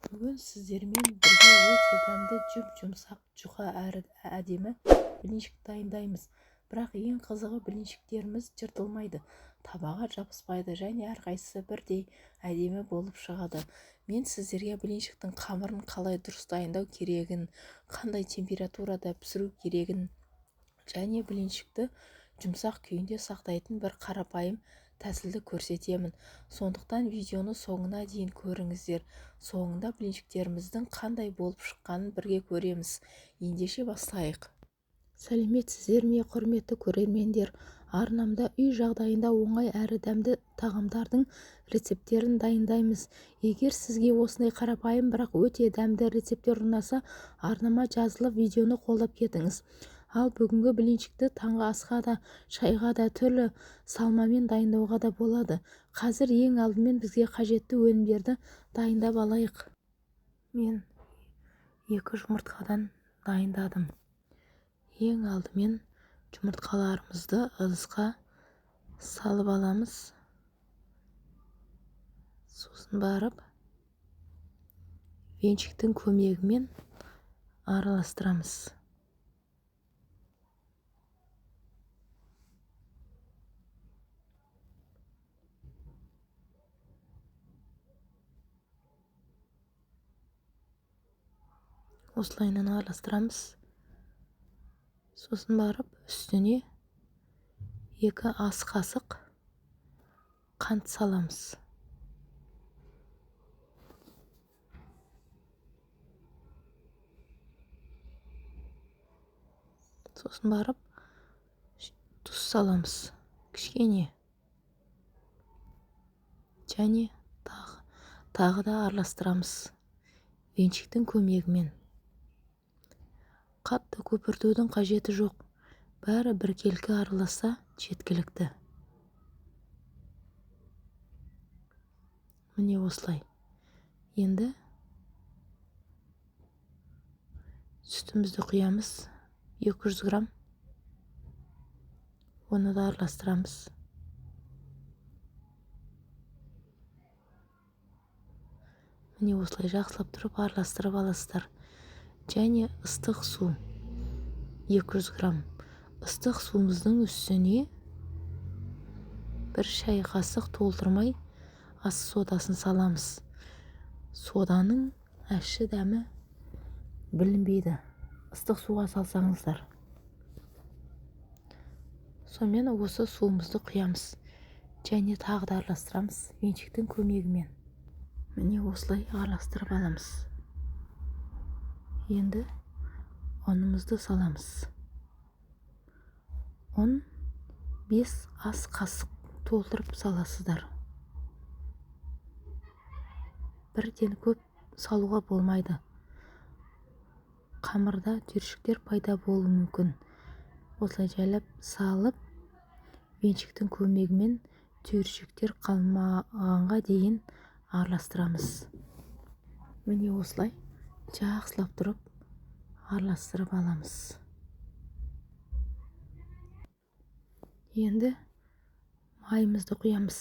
Бүгін сіздермен бірге өте дәмді жұмсақ жұқа әрі әдемі блинчик дайындаймыз. Бірақ ең қызығы, блинчиктеріміз жыртылмайды, табаға жабыспайды және әрқайсысы бірдей әдемі болып шығады. Мен сіздерге блинчиктің қамырын қалай дұрыс дайындау керегін, қандай температурада пісіру керегін және блинчикті жұмсақ күйінде сақтайтын бір қарапайым тәсілді көрсетемін. Сондықтан видеоны соңына дейін көріңіздер. Соңында блинчиктеріміздің қандай болып шыққанын бірге көреміз. Ендеше бастайық. Сәлеметсіздер ме, құрметті көрермендер? Арнамда үй жағдайында оңай әрі дәмді тағамдардың рецепттерін дайындаймыз. Егер сізге осындай қарапайым бірақ өте дәмді рецепттер ұнаса, арнама жазылып видеоны қолдап кетіңіз. Ал бүгінгі блинчикті таңғы асқа да, шайға да, түрлі салмамен дайындауға да болады. Қазір ең алдымен бізге қажетті өнімдерді дайындап алайық. Мен 2 жұмыртқадан дайындадым. Ең алдымен жұмыртқаларымызды ыдысқа салып аламыз. Сосын барып венчиктің көмегімен араластырамыз. Осылайынан араластырамыз. Сосын барып үстіне 2 ас қасық қант саламыз. Сосын барып тұз саламыз кішкене. Және тағы да араластырамыз венчиктің көмегімен. Қатты көпіртудің қажеті жоқ. Бәрі біркелкі араласса жеткілікті. Міне осылай. Енді сүтімізді құямыз. 200 грамм. Оны да араластырамыз. Міне осылай жақсылап тұрып араластырып аласыздар. Және ыстық су 200 грамм. Ыстық суымыздың үстіне 1 шай қасық толтырмай ас содасын саламыз. Соданың ащы дәмі білінбейді, ыстық суға салсаңыздар. Сонымен осы суымызды құямыз. Және тағы да араластырамыз венчиктің көмегімен. Міне осылай араластырып аламыз. Енді ұнымызды саламыз. Ұн 5 ас қасық толтырып саласыздар. Бірден көп салуға болмайды. Қамырда түйіршіктер пайда болуы мүмкін. Осылай жайлап салып, венчиктің көмегімен түйіршіктер қалмағанға дейін араластырамыз. Міне осылай жақсылап тұрып араластырып аламыз. Енді майымызды құямыз.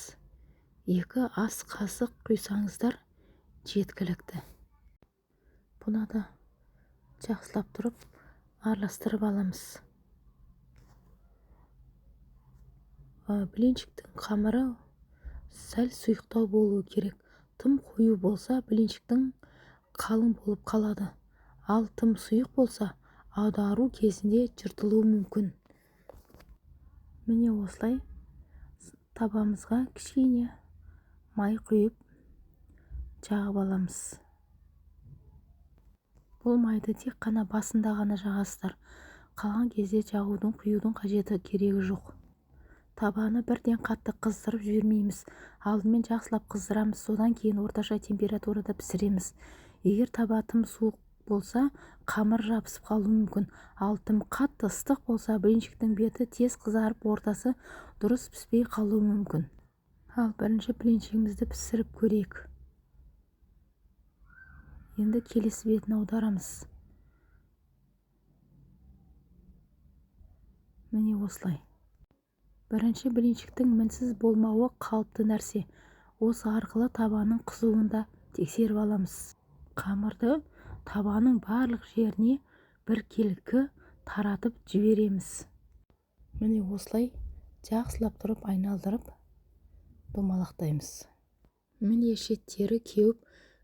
2 ас қасық құйсаңыздар жеткілікті. Бұны да жақсылап тұрып араластырып аламыз. Блинчиктің қамыры сәл сұйықтау болуы керек. Тым қою болса, блинчиктің қалың болып қалады. Ал тым сұйық болса, аудару кезінде жыртылуы мүмкін. Міне осылай табамызға кішкене май құйып жағып аламыз. Бұл майды тек қана басында ғана жағасыздар. Қалған кезде жағудың, құюдың қажеті керегі жоқ. Табаны бірден қатты қыздырып жібермейміз. Алдымен жақсылап қыздырамыз, содан кейін орташа температурада пісіреміз. Егер таба тым суық болса, қамыр жабысып қалуы мүмкін. Ал тым қатты ыстық болса, блинчиктің беті тез қызарып, ортасы дұрыс піспей қалуы мүмкін. Ал бірінші блинчигімізді пісіріп көрейік. Енді келесі бетін аударамыз. Міне осылай. Бірінші блинчиктің мінсіз болмауы қалыпты нәрсе. Осы арқылы табаның қызуын да тексеріп аламыз. Қамырды табаның барлық жеріне біркелкі таратып жібереміз. Міне осылай жақсылап тұрып айналдырып домалақтаймыз. Міне шеттері кеуіп,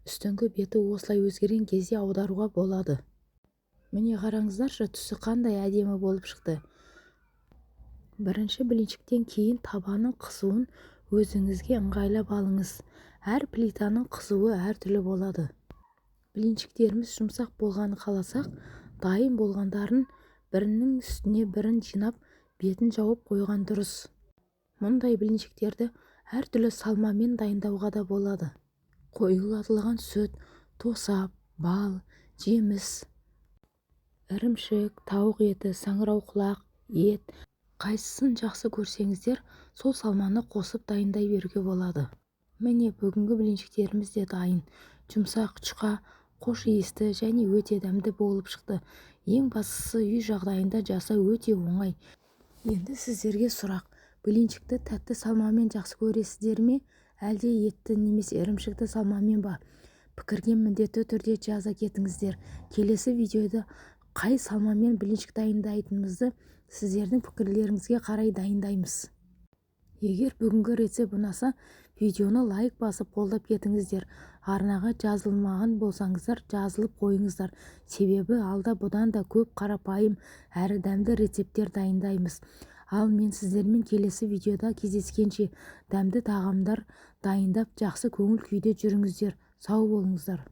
үстіңгі беті осылай өзгерген кезде аударуға болады. Міне қараңыздаршы, түсі қандай әдемі болып шықты. Бірінші блинчиктен кейін табаның қызуын өзіңізге ыңғайлап алыңыз. Әр плитаның қызуы әртүрлі болады. Блинчиктеріміз жұмсақ болғанын қаласақ, дайын болғандарын бірінің үстіне бірін жинап, бетін жауып қойған дұрыс. Мұндай блинчиктерді әртүрлі салмамен дайындауға да болады. Қоюлатылған сүт, тосап, бал, жеміс, ірімшік, тауық еті, саңырауқұлақ, ет, қайсысын жақсы көрсеңіздер, сол салманы қосып дайындай беруге болады. Міне бүгінгі блинчиктеріміз де дайын. Жұмсақ, жұқа, қош иісті және өте дәмді болып шықты. Ең бастысы үй жағдайында жасау өте оңай. Енді сіздерге сұрақ: блинчикті тәтті салмамен жақсы көресіздер ме, әлде етті немесе ірімшікті салмамен ба? Пікірге міндетті түрде жаза кетіңіздер. Келесі видеода қай салмамен блинчик дайындайтынымызды сіздердің пікірлеріңізге қарай дайындаймыз. Егер бүгінгі рецепт ұнаса, видеоны лайк басып қолдап кетіңіздер. Арнаға жазылмаған болсаңыздар, жазылып қойыңыздар. Себебі алда бұдан да көп қарапайым әрі дәмді рецепттер дайындаймыз. Ал мен сіздермен келесі видеода кездескенше дәмді тағамдар дайындап жақсы көңіл күйде жүріңіздер. Сау болыңыздар.